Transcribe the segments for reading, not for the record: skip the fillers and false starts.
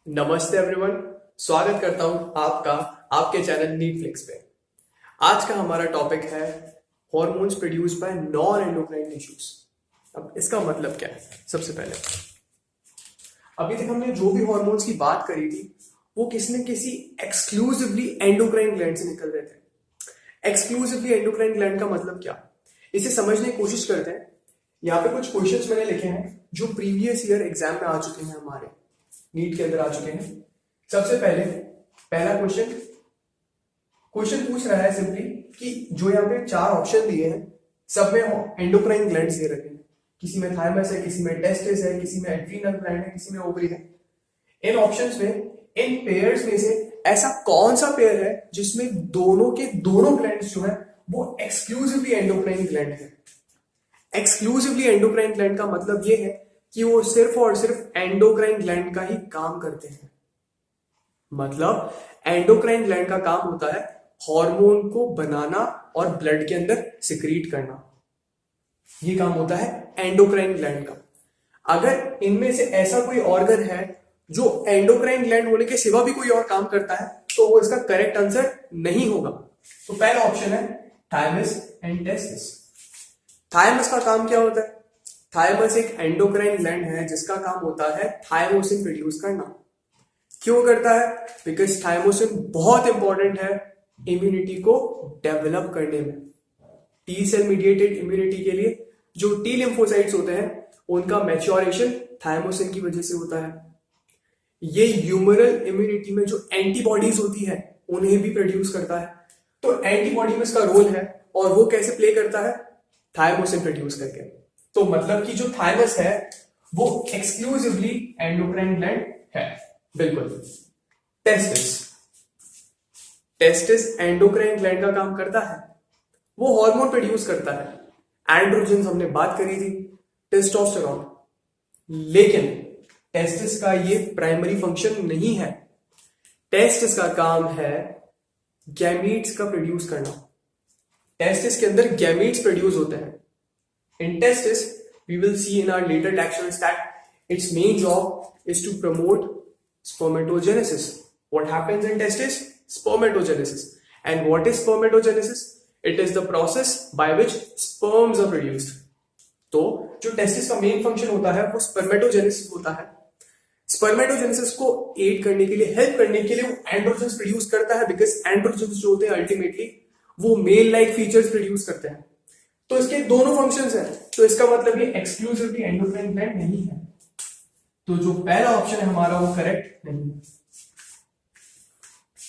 नमस्ते एवरीवन, स्वागत करता हूं आपका आपके चैनल नीटफ्लिक्स पे। आज का हमारा टॉपिक है hormones produce by non endocrine tissues. अब इसका मतलब क्या है? सबसे पहले अभी तक हमने जो भी हॉर्मोन्स की बात करी थी वो किसी न किसी एक्सक्लूसिवली एंडोक्राइन ग्लैंड से निकल रहे थे। एक्सक्लूसिवली एंडोक्राइन ग्लैंड का मतलब क्या, इसे समझने की कोशिश करते हैं। यहाँ पे कुछ क्वेश्चंस मैंने लिखे हैं जो प्रीवियस ईयर एग्जाम में आ चुके हैं, हमारे नीट के अंदर आ चुके हैं। सबसे पहला क्वेश्चन पूछ रहा है सिंपली कि जो यहाँ पे 4 ऑप्शन दिए हैं सब में एंडोक्राइन ग्लैंड्स दे रखे हैं। किसी में थाइमस है, किसी में टेस्टिस है, किसी में एड्रीनल ग्लैंड है, किसी में ओवरी है। इन ऑप्शंस में, इन पेयर्स में से ऐसा कौन सा पेयर है जिसमें दोनों के दोनों ग्लैंड्स जो है वो एक्सक्लूसिवली एंडोक्राइन ग्लैंड है। एक्सक्लूसिवली एंडोक्राइन ग्लैंड का मतलब ये है कि वो सिर्फ और सिर्फ एंडोक्राइन ग्लैंड का ही काम करते हैं। मतलब एंडोक्राइन ग्लैंड का काम होता है हार्मोन को बनाना और ब्लड के अंदर सिक्रीट करना। ये काम होता है एंडोक्राइन ग्लैंड का। अगर इनमें से ऐसा कोई ऑर्गन है जो एंडोक्राइन ग्लैंड होने के सिवा भी कोई और काम करता है तो वो इसका करेक्ट आंसर नहीं होगा। तो पहला ऑप्शन है थाइमस एंड टेस्टिस। थाइमस का काम क्या होता है? थाइमस एक एंडोक्राइन ग्लैंड है जिसका काम होता है थाइमोसिन प्रोड्यूस करना। क्यों करता है? बिकॉज थाइमोसिन बहुत इंपॉर्टेंट है इम्यूनिटी को डेवलप करने में। टी सेल मीडिएटेड इम्यूनिटी के लिए जो टी लिम्फोसाइट्स होते हैं उनका मैच्योरेशन थाइमोसिन की वजह से होता है। ये ह्यूमरल इम्यूनिटी में जो एंटीबॉडीज होती है उन्हें भी प्रोड्यूस करता है। तो एंटीबॉडी में इसका रोल है और वो कैसे प्ले करता है? थाइमोसिन प्रोड्यूस करके। तो मतलब कि जो थाइमस है वो एक्सक्लूसिवली एंडोक्राइन ग्लैंड है। बिल्कुल। टेस्टिस एंडोक्राइन ग्लैंड का काम करता है, वो हार्मोन प्रोड्यूस करता है। एंड्रोजन हमने बात करी थी, टेस्टोस्टेरोन। लेकिन टेस्टिस का ये प्राइमरी फंक्शन नहीं है। टेस्टिस का काम है गैमीट्स का प्रोड्यूस करना। टेस्टिस के अंदर गैमीट्स प्रोड्यूस होते हैं। In testis, we will see in our later taxonomies that its main job is to promote spermatogenesis. What happens in testis? Spermatogenesis. And what is spermatogenesis? It is the process by which sperms are produced. तो जो testis का main function होता है वो spermatogenesis होता है। Spermatogenesis को add करने के लिए, हेल्प करने के लिए वो एंड्रोजन्स प्रोड्यूस करता है। बिकॉज एंड्रोजन्स जो होते हैं अल्टीमेटली वो मेल लाइक फीचर्स प्रोड्यूस करते हैं। तो इसके दोनों फंक्शंस हैं। तो इसका मतलब ये एक्सक्लूसिवली एंडोक्राइन ग्लैंड नहीं है। तो जो पहला ऑप्शन है हमारा वो करेक्ट नहीं है।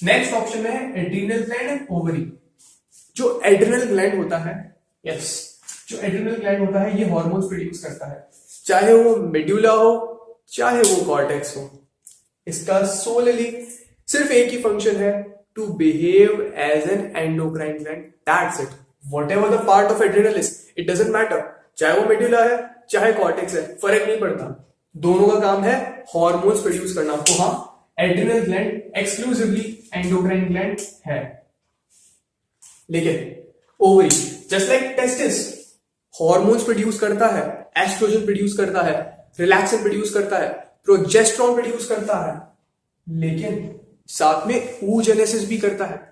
नेक्स्ट ऑप्शन में है एड्रीनल ग्लैंड एंड ओवरी। जो एड्रीनल ग्लैंड होता है, जो एड्रीनल ग्लैंड होता है ये हार्मोन्स प्रोड्यूस करता है, चाहे वो मेड्यूला हो चाहे वो कॉर्टेक्स हो। इसका सोलली सिर्फ एक ही फंक्शन है, to behave as an endocrine gland. That's it. Whatever the part of adrenal is, it doesn't matter. चाहे वो मेडुला है चाहे कॉर्टेक्स है, फर्क नहीं पड़ता। दोनों का काम है हार्मोन्स प्रोड्यूस करना। तो हाँ, adrenal gland exclusively endocrine gland है। लेकिन ovary just like testis hormones produce करता है, एस्ट्रोजन प्रोड्यूस करता है, रिलैक्सिन प्रोड्यूस करता है, प्रोजेस्टेरॉन प्रोड्यूस करता है, लेकिन साथ में oogenesis भी करता है।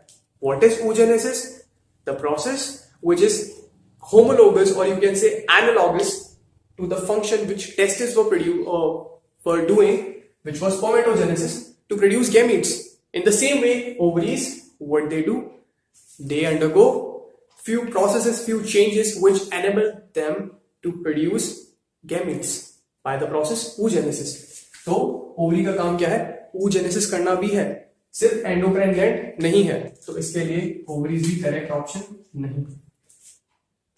What is oogenesis? The process which is homologous, or you can say analogous, to the function which testes were doing, which was spermatogenesis, to produce gametes. In the same way, ovaries, what they do, they undergo few processes, few changes which enable them to produce gametes by the process oogenesis. तो ovary का काम क्या है? oogenesis करना भी है, सिर्फ endocrine gland नहीं है। तो इसके लिए ओवरीज भी करेक्ट ऑप्शन नहीं।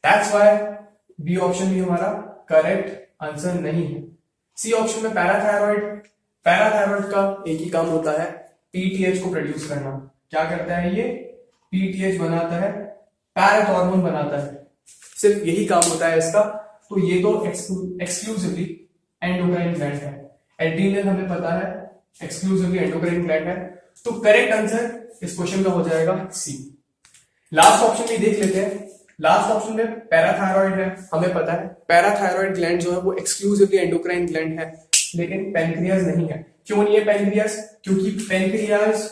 दैट्स व्हाई बी ऑप्शन भी हमारा करेक्ट आंसर नहीं है। सी ऑप्शन में पैराथायरॉइड का एक ही काम होता है, पीटीएच को प्रोड्यूस करना। क्या करता है ये? पीटीएच बनाता है, पैरेट हार्मोन बनाता है, सिर्फ यही काम होता है इसका। तो ये तो एक्सक्लूसिवली एंडोक्राइन ग्लैंड है। एड्रीनल हमें पता है एक्सक्लूसिवली एंडोक्राइन ग्लैंड है। तो करेक्ट आंसर इस क्वेश्चन का हो जाएगा सी। लास्ट ऑप्शन भी देख लेते हैं, लास्ट ऑप्शन में पैराथायरॉइड है, हमें पता है पैराथायरॉइड ग्लैंड जो है वो एक्सक्लूसिवली एंडोक्राइन ग्लैंड है, लेकिन पैनक्रियाज नहीं है। क्यों नहीं है पैनक्रियाज? क्योंकि पैनक्रियाज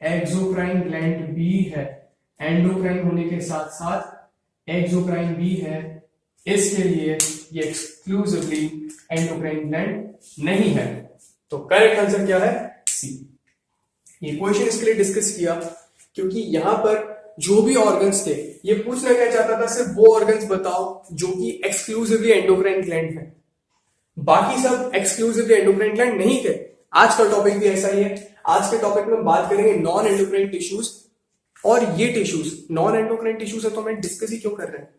एक्सोक्राइन ग्लैंड भी है, एंडोक्राइन होने के साथ साथ एक्सोक्राइन भी है, इसके लिए ये एक्सक्लूसिवली एंडोक्राइन ग्लैंड नहीं है। तो करेक्ट आंसर क्या है? सी। ये क्वेश्चन इसके लिए डिस्कस किया क्योंकि यहां पर जो भी ऑर्गन्स थे, ये पूछना क्या चाहता था, सिर्फ वो ऑर्गन्स बताओ जो कि एक्सक्लूसिवली एंडोक्राइन ग्लैंड है, बाकी सब एक्सक्लूसिवली एंडोक्राइन ग्लैंड नहीं थे। आज का टॉपिक भी ऐसा ही है। आज के टॉपिक में हम बात करेंगे नॉन एंडोक्राइन टिश्यूज, और ये टिश्यूज नॉन एंडोक्राइन टिश्यूज है तो हम डिस्कस ही क्यों कर रहे हैं?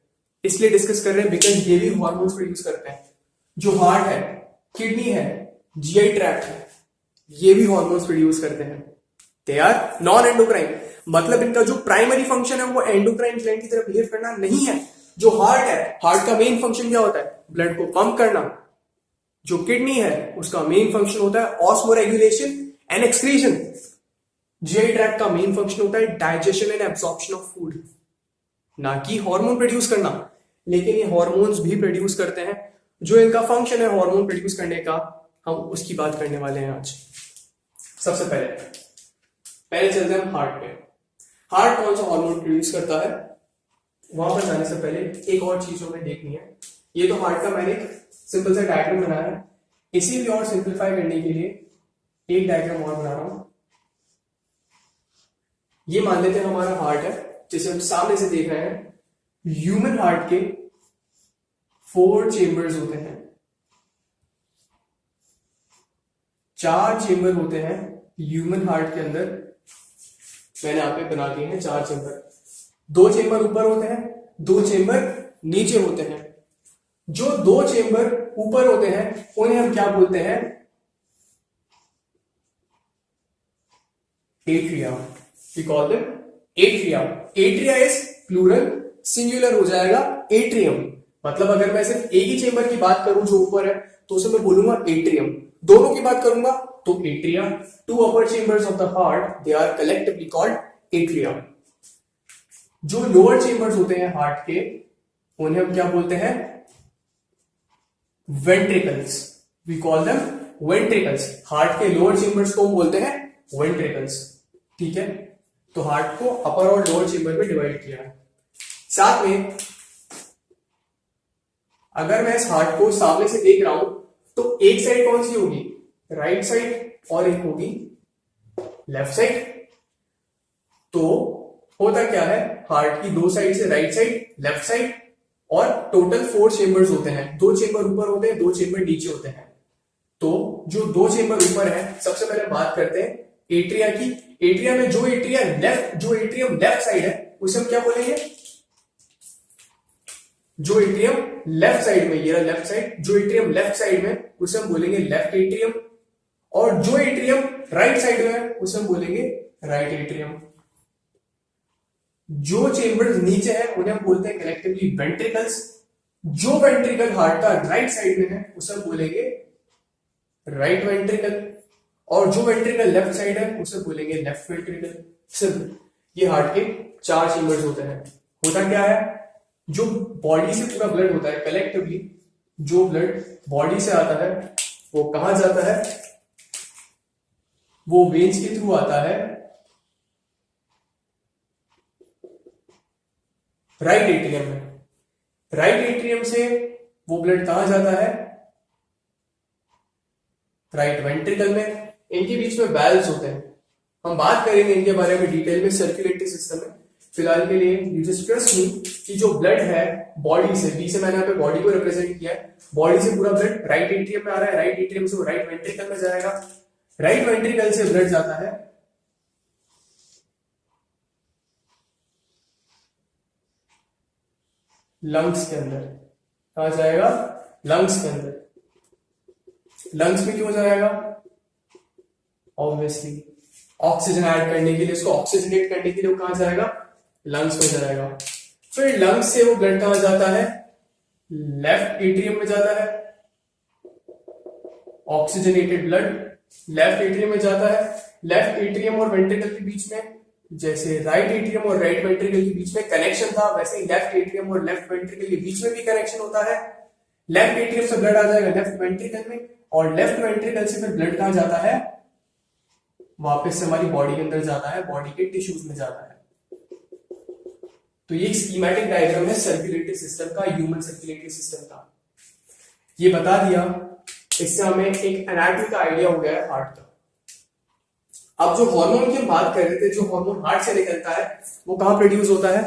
इसलिए डिस्कस कर रहे हैं बिकॉज ये भी हार्मोन्स प्रोड्यूस करते हैं। जो हार्ट है, किडनी है, जीआई ट्रैक्ट है, ये भी हार्मोन्स प्रोड्यूस करते हैं। दे आर नॉन एंडोक्राइन, मतलब इनका जो प्राइमरी फंक्शन है वो एंडोक्राइन ग्लैंड की तरह बिहेव करना नहीं है। जो हार्ट है, हार्ट का मेन फंक्शन क्या होता है? ब्लड को पंप करना। जो किडनी है उसका मेन फंक्शन होता है osmoregulation and excretion. GI tract का मेन फंक्शन होता है digestion and absorption of food, ना कि हार्मोन प्रोड्यूस करना। लेकिन ये हार्मोन्स भी प्रोड्यूस करते हैं। जो इनका फंक्शन है हार्मोन प्रोड्यूस करने का, हम उसकी बात करने वाले हैं आज। सबसे पहले चलते हैं हम हार्ट पे। हार्ट कौन सा हार्मोन प्रोड्यूस करता है, वहां पर जाने से पहले एक और चीज हमें देखनी है। ये तो हार्ट का मैंने एक सिंपल सा डायग्राम बनाया है, इसी भी और सिंप्लीफाई करने के लिए एक डायग्राम और बना रहा हूं। ये मान लेते हैं हमारा हार्ट है, जिसे हम सामने से देख रहे हैं। ह्यूमन हार्ट के 4 चेंबर्स होते हैं, 4 चेंबर होते हैं ह्यूमन हार्ट के अंदर। मैंने यहाँ पे बना दिए हैं 4 चेंबर। 2 चेंबर ऊपर होते हैं, 2 चेंबर नीचे होते हैं। जो 2 चेंबर ऊपर होते हैं उन्हें हम क्या बोलते हैं? Atria. We call them atria. Atria is plural, singular हो जाएगा एट्रियम। मतलब अगर मैं सिर्फ एक ही चेंबर की बात करूं जो ऊपर है तो उसे मैं बोलूंगा एट्रियम। दोनों की बात करूंगा तो atria. 2 upper chambers of the heart, they are collectively called atria. जो लोअर चेंबर्स होते हैं हार्ट के, उन्हें हम क्या बोलते हैं? Ventricles. We call them ventricles. Heart के लोअर चेंबर्स को हम बोलते हैं वेंट्रिकल्स। ठीक है, तो हार्ट को अपर और लोअर चेंबर में डिवाइड किया है। साथ में अगर मैं इस हार्ट को सामने से देख रहा हूं तो एक साइड कौन सी होगी? राइट साइड, और एक होगी लेफ्ट साइड। तो होता क्या है, हार्ट की 2 साइड से राइट साइड, लेफ्ट साइड, और टोटल 4 चेंबर्स होते हैं। 2 चेंबर ऊपर होते हैं, 2 चेंबर नीचे होते हैं। तो जो 2 चेंबर ऊपर है, सबसे पहले बात करते हैं एट्रिया की। एट्रिया में जो एट्रियम लेफ्ट साइड है उसे हम क्या बोलेंगे? जो एट्रियम लेफ्ट साइड में, ये रहा लेफ्ट साइड, जो एट्रियम लेफ्ट साइड में उसे हम बोलेंगे लेफ्ट एट्रियम। और जो एट्रियम राइट साइड में है उसे हम बोलेंगे राइट एट्रियम। जो चेंबर्स नीचे है उन्हें हम बोलते हैं कलेक्टिवली वेंट्रिकल्स। जो वेंट्रिकल हार्ट का राइट साइड में है उसे हम बोलेंगे राइट वेंट्रिकल, और जो वेंट्रिकल लेफ्ट साइड है उसे बोलेंगे लेफ्ट वेंट्रिकल। सिर्फ ये हार्ट के 4 चेंबर्स होते हैं। होता क्या है, जो बॉडी से पूरा ब्लड होता है कलेक्टिवली, जो ब्लड बॉडी से आता है वो कहां जाता है? वो वेन्स के थ्रू आता है राइट एट्रियम में। राइट एट्रियम से वो ब्लड कहां जाता है? राइट वेंट्रिकल में। इनके बीच में वैल्व्स होते हैं, हम बात करेंगे इनके बारे में डिटेल में सर्कुलेटरी सिस्टम में। फिलहाल के लिए यू जस्ट ट्रस्ट मी कि जो ब्लड है बॉडी से, बी से मैंने यहाँ पे बॉडी को रिप्रेजेंट किया है, बॉडी से पूरा ब्लड राइट एट्रियम में आ रहा है, राइट एट्रियम से वो राइट वेंट्रिकल में जाएगा, राइट वेंट्रिकल से ब्लड जाता है लंग्स के अंदर। कहा जाएगा? लंग्स के अंदर। लंग्स में क्यों जाएगा? ऑब्वियसली ऑक्सीजन ऐड करने के लिए, इसको ऑक्सीजनेट करने के लिए वो कहां जाएगा? लंग्स में जाएगा। फिर लंग्स से वो ब्लड कहां जाता है? लेफ्ट एट्रियम में जाता है। ऑक्सीजनेटेड ब्लड लेफ्ट एट्रियम में जाता है। लेफ्ट एट्रियम और वेंट्रिकल के बीच में जैसे राइट एट्रियम और राइट वेंट्रिकल के बीच में कनेक्शन था, वैसे ही लेफ्ट एट्रियम और लेफ्ट वेंट्रिकल के बीच में भी कनेक्शन होता है। लेफ्ट एट्रियम से ब्लड आ जाएगा लेफ्ट वेंट्रिकल में, और लेफ्ट वेंट्रिकल से फिर ब्लड कहां जाता है, वापस से हमारी बॉडी के अंदर जाता है, बॉडी के टिश्यूज में जाता है। तो ये स्कीमेटिक डायग्राम है सर्कुलेटरी सिस्टम का, ह्यूमन सर्कुलेटरी सिस्टम का। ये बता दिया, इससे हमें एक एनाटॉमी का आइडिया हो गया है हार्ट का। अब जो हार्मोन की हम बात कर रहे थे, जो हार्मोन हार्ट से निकलता है वो कहां प्रोड्यूस होता है,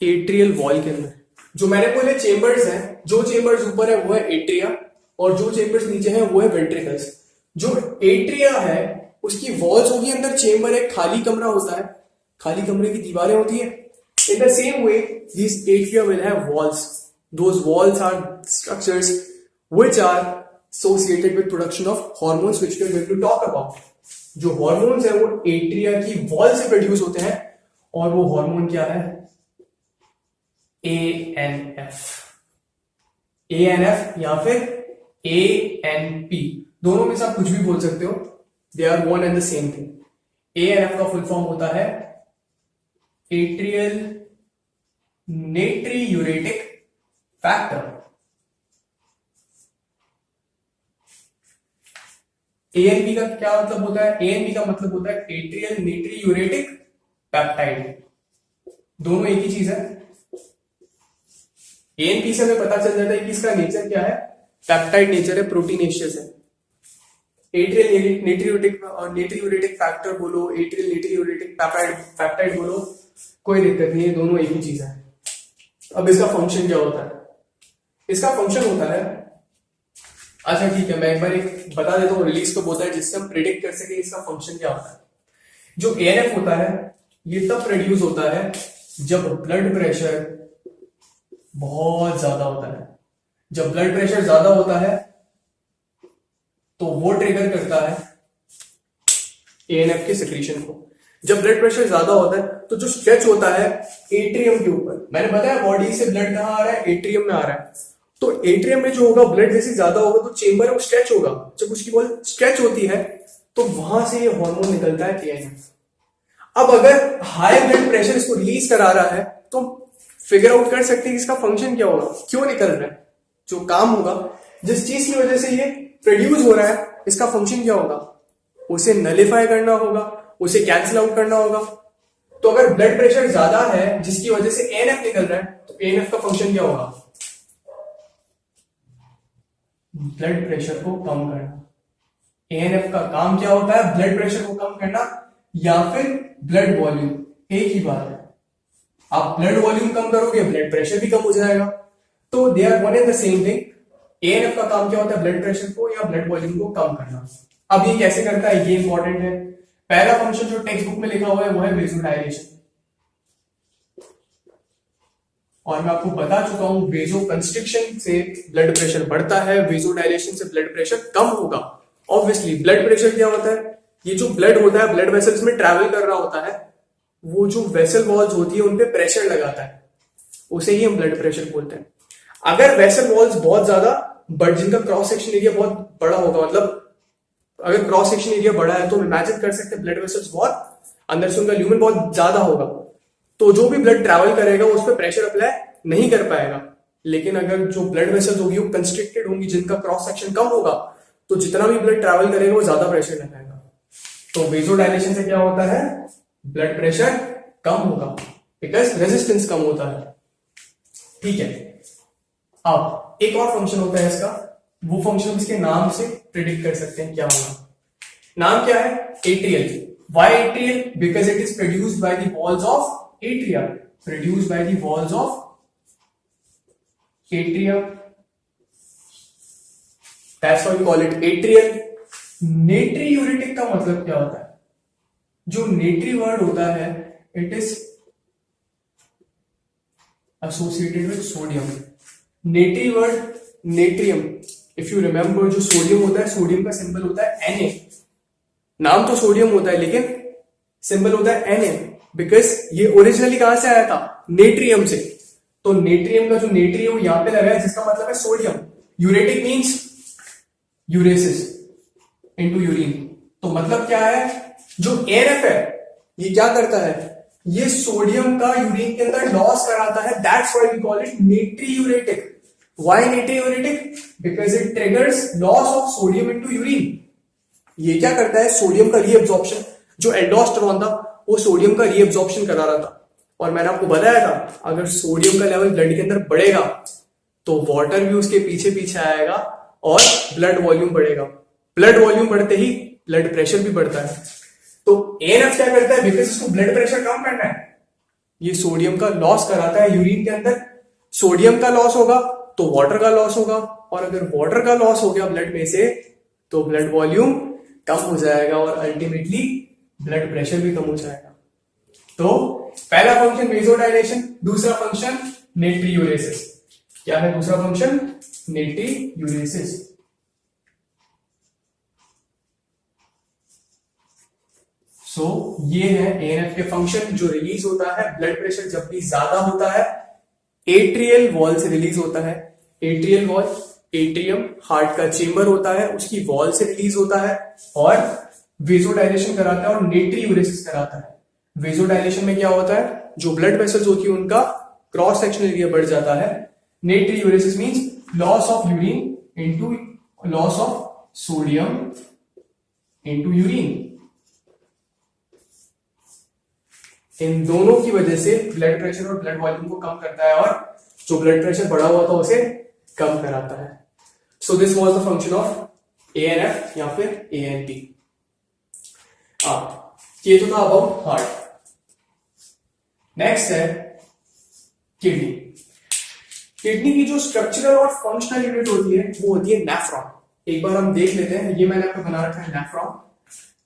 एट्रियल वॉल के अंदर। जो मैंने बोले चेंबर्स हैं, जो चेंबर्स ऊपर है वो है एट्रिया, और जो चेंबर्स नीचे है वो है वेंट्रिकल्स। जो एट्रिया है उसकी वॉल्स होगी अंदर, चेंबर एक खाली कमरा होता है, खाली कमरे की दीवारें होती है। In the same way, these atria will have walls. Those walls are structures which are associated with production of hormones, which we are going to talk about. जो hormones है वो atria की wall से produce होते हैं, और वो hormone क्या है, ANF, ANF या फिर ANP, दोनों में से आप कुछ भी बोल सकते हो, they are one and the same thing. ANF का फुल फॉर्म होता है एट्रियल नेट्रियूरेटिक फैक्टर। एएनपी का क्या मतलब होता है, एएनपी का मतलब होता है एट्रियल नेट्रियूरेटिक पेप्टाइड। दोनों एक ही चीज है। एएनपी से हमें पता चल जाता है कि इसका नेचर क्या है, पेप्टाइड नेचर है, प्रोटीनेशियस है। एट्रियल नेट्रियूरेटिक फैक्टर बोलो, एट्रियल नेट्रियूरेटिक पेप्टाइड बोलो, कोई दिक्कत नहीं है, दोनों एक ही चीज है। अब इसका फंक्शन क्या होता है, इसका फंक्शन होता है, अच्छा ठीक है मैं एक बार एक बता देता हूँ रिलीज कब होता है, जिससे हम प्रिडिक्ट कर सके इसका फंक्शन क्या होता है। जो एएनएफ होता है ये तब प्रोड्यूस होता है जब ब्लड प्रेशर बहुत ज्यादा होता है। जब ब्लड प्रेशर ज्यादा होता है तो वो ट्रिगर करता है एएनएफ के सिक्रीशन को। जब ब्लड प्रेशर ज्यादा होता है तो जो स्ट्रेच होता है एट्रियम के ऊपर, मैंने बताया बॉडी से ब्लड कहां आ रहा है, एट्रियम में आ रहा है। तो एट्रियम में जो होगा ब्लड जैसे ज्यादा होगा तो चेंबर है वो स्ट्रेच होगा। जब उसकी बॉल स्ट्रेच होती है तो वहां से ये हार्मोन निकलता है एएनएफ। अब अगर हाई ब्लड प्रेशर इसको रिलीज करा रहा है तो फिगर आउट कर सकते हैं इसका फंक्शन क्या होगा, क्यों निकल रहा है। जो काम होगा, जिस चीज की वजह से ये प्रोड्यूस हो रहा है, इसका फंक्शन क्या होगा, उसे नलिफाई करना होगा, उसे कैंसिल आउट करना होगा। तो अगर ब्लड प्रेशर ज्यादा है जिसकी वजह से एएनएफ निकल रहा है तो एएनएफ का फंक्शन क्या होगा, ब्लड प्रेशर को कम करना। एएनएफ का काम क्या होता है, ब्लड प्रेशर को कम करना या फिर ब्लड वॉल्यूम, एक ही बात है। आप ब्लड वॉल्यूम कम करोगे ब्लड प्रेशर भी कम हो जाएगा। तो they are one and the same thing. ANF का काम क्या होता है, ब्लड प्रेशर को या ब्लड वॉल्यूम को कम करना। अब ये कैसे करता है, ये इंपॉर्टेंट है। पहला फंक्शन जो टेक्स्ट बुक में लिखा हुआ है वो है वेजोडाइलेशन, और मैं आपको बता चुका हूं वेजो कंस्ट्रिक्शन से ब्लड प्रेशर बढ़ता है, वेजोडाइलेशन से ब्लड प्रेशर कम होगा। ऑब्वियसली ब्लड प्रेशर क्या होता है, ये जो ब्लड होता है ब्लड वेसल्स में ट्रैवल कर रहा होता है, वो जो वेसल वॉल्स होती है उनपे प्रेशर लगाता है, उसे ही हम ब्लड प्रेशर बोलते हैं। अगर वेसल वॉल्स बहुत ज्यादा बड़, जिनका क्रॉस सेक्शन एरिया बहुत बड़ा होगा, मतलब अगर क्रॉस सेक्शन एरिया बड़ा है तो इमेजिन कर सकते हैं ब्लड वेसल्स बहुत अंदर से उनका ल्यूमेन बहुत ज्यादा होगा, तो जो भी ब्लड ट्रैवल करेगा उस पर प्रेशर अप्लाई नहीं कर पाएगा। लेकिन अगर जो ब्लड वेसल्स होगी वो कंस्ट्रिक्टेड होंगी, जिनका क्रॉस सेक्शन कम होगा, तो जितना भी ब्लड ट्रैवल करेगा वो ज्यादा प्रेशर लगाएगा। तो वेजोडाइलेशन से क्या होता है, ब्लड प्रेशर कम होगा बिकॉज रेजिस्टेंस कम होता है। ठीक है, अब एक और फंक्शन होता है इसका, वो फंक्शन इसके नाम से प्रिडिक्ट कर सकते हैं क्या होगा। नाम क्या है, atrial. Why atrial? Because it is produced by the walls of atria. Produced by the walls of atria. That's why we call it atrial. Natriuretic का मतलब क्या होता है, जो natri word होता है it is associated with sodium. Natri word natrium. If you remember, जो sodium होता है, सोडियम का सिंबल होता है Na. नाम तो सोडियम होता है लेकिन सिंबल होता है Na, बिकॉज ये ओरिजिनली कहां से आया था, नेट्रियम से। तो नेट्रियम का जो नेट्री है वो यहां पे लगा है, जिसका मतलब है sodium. Uretic means uresis into urine. तो मतलब क्या है, जो एएनएफ है ये क्या करता है, ये सोडियम का यूरिन के अंदर लॉस कराता है, that's why we call it natriuretic. Why natriuretic? Because it triggers loss of sodium into urine. ये क्या करता है, सोडियम का रीअब्जॉर्प्शन, जो एल्डोस्टेरोन था वो सोडियम का रीअब्जॉर्प्शन करा रहा था। और मैंने आपको बताया था अगर सोडियम का लेवल ब्लड के अंदर बढ़ेगा तो वाटर भी उसके पीछे पीछे आएगा और ब्लड वॉल्यूम बढ़ेगा। ब्लड वॉल्यूम बढ़ते ही ब्लड प्रेशर भी बढ़ता है। तो एएनएफ क्या करता है, बिकॉज इसको ब्लड प्रेशर कम करना है, ये सोडियम का लॉस कराता है यूरिन के अंदर। सोडियम का लॉस होगा तो वाटर का लॉस होगा, और अगर वाटर का लॉस हो गया ब्लड में से तो ब्लड वॉल्यूम कम हो जाएगा और अल्टीमेटली ब्लड प्रेशर भी कम हो जाएगा। तो पहला फंक्शन वेसोडाइलेशन, दूसरा फंक्शन नेट्रीयूरेसिस। क्या है दूसरा फंक्शन? नेट्रीयूरेसिस। ये है एएनएफ के फंक्शन, जो रिलीज होता है ब्लड प्रेशर जब भी ज्यादा होता है, एट्रियल वॉल से रिलीज होता है। एट्रियल वॉल, एट्रियम हार्ट का चेंबर होता है, उसकी वॉल से रिलीज होता है और वेसोडाइलेशन कराता है और नेट्रीयूरेसिस कराता है। वेसोडाइलेशन में क्या होता है, जो ब्लड वेसल्स होती है उनका क्रॉस सेक्शनल एरिया बढ़ जाता है। Natriuresis means loss of urine into loss of sodium into urine. इन दोनों की वजह से ब्लड प्रेशर और ब्लड वॉल्यूम को कम करता है और जो ब्लड प्रेशर बढ़ा हुआ था उसे कम कराता है। So this was the function of ANF या फिर एएनपी। ये तो था अबाउट हार्ट। नेक्स्ट है किडनी। किडनी की जो स्ट्रक्चरल और फंक्शनल यूनिट होती है वो होती है नेफ्रॉन। एक बार हम देख लेते हैं, ये मैंने आपको बना रखा है नेफ्रॉन।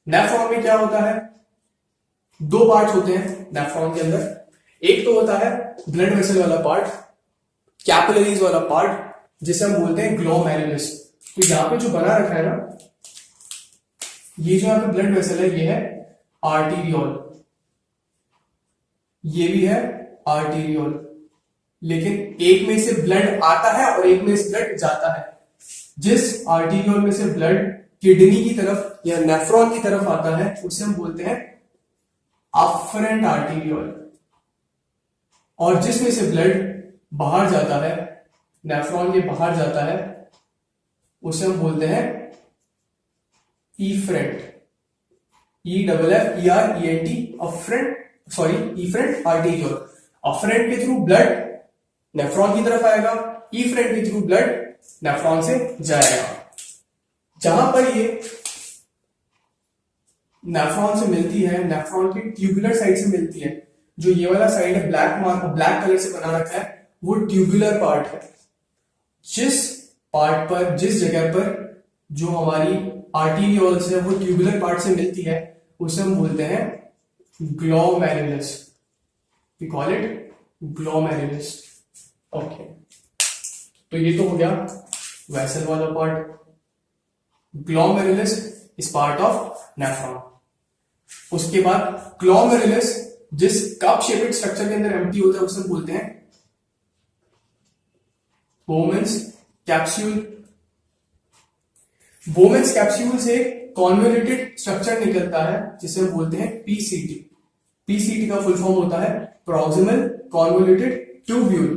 नेफ्रॉन में क्या होता है, दो पार्ट होते हैं नेफ्रॉन के अंदर। एक तो होता है ब्लड वेसल वाला पार्ट, कैपिलरीज वाला पार्ट, जिसे हम बोलते हैं ग्लोमेरुलस। तो यहां पे जो बना रखा है ना, ये जो यहां पे ब्लड वेसल है ये है आर्टीरियोल, ये भी है आर्टीरियोल। लेकिन एक में से ब्लड आता है और एक में से ब्लड जाता है। जिस आर्टीरियोल में से ब्लड किडनी की तरफ या नेफ्रॉन की तरफ आता है उसे हम बोलते हैं अफरेंट आर्टीरियोल, और जिसमें से ब्लड बाहर जाता है, नेफ्रॉन के बाहर जाता है, उसे हम बोलते हैं efferent, EFFERENT, afferent, sorry efferent arteriole. Afferent के थ्रू ब्लड नेफ्रॉन की तरफ आएगा, इफरेंट के थ्रू ब्लड नेफ्रॉन से जाएगा। जहां पर ये नेफ्रॉन से मिलती है, नेफ्रॉन की ट्यूबुलर साइड से मिलती है, जो ये वाला साइड है ब्लैक कलर से बना रखा है, वो ट्यूबुलर पार्ट है। जिस पार्ट पर, जिस जगह पर जो हमारी आर्टीरियोल्स है वो ट्यूबुलर पार्ट से मिलती है, उसे हम बोलते हैं glomerulus. We call it glomerulus. Okay, तो ये तो हो गया वेसल वाला part. Glomerulus is part of nephron. उसके बाद ग्लोमेरुलस जिस कप शेपेड स्ट्रक्चर के अंदर एम्प्टी होता है उसे हम बोलते हैं बोमेन्स कैप्सूल। बोमेन्स कैप्सूल से कॉन्वोल्यूटेड स्ट्रक्चर निकलता है जिसे हम बोलते हैं पीसीटी। पीसीटी का फुल फॉर्म होता है proximal convoluted tubule.